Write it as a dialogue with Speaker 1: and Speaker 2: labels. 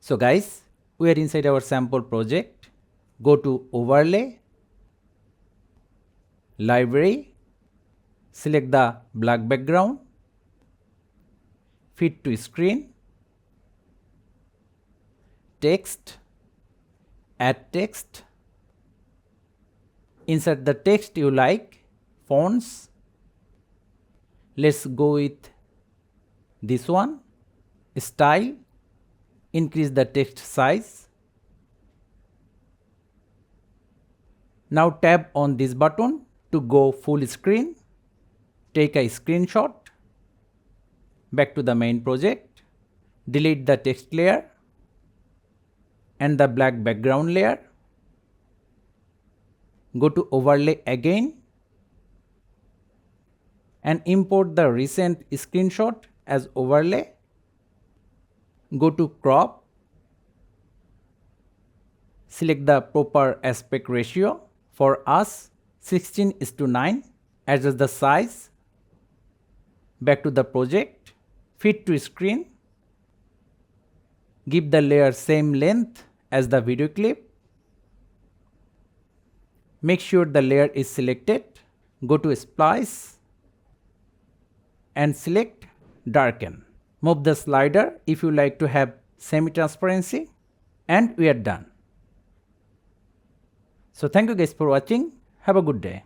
Speaker 1: So guys, we are inside our sample project. Go to Overlay, Library, select the black background, Fit to Screen, Text, Add Text, insert the text you like, fonts. Let's go with this one, Style, increase the text size. Now tap on this button to go full screen. Take a screenshot. Back to the main project. Delete the text layer and the black background layer. Go to Overlay again and import the recent screenshot as overlay. Go to Crop. Select the proper aspect ratio. For us, 16:9. Adjust the size. Back to the project. Fit to Screen. Give the layer same length as the video clip. Make sure the layer is selected. Go to Splice and select Darken. Move the slider if you like to have semi-transparency, and we are done. So thank you guys for watching. Have a good day.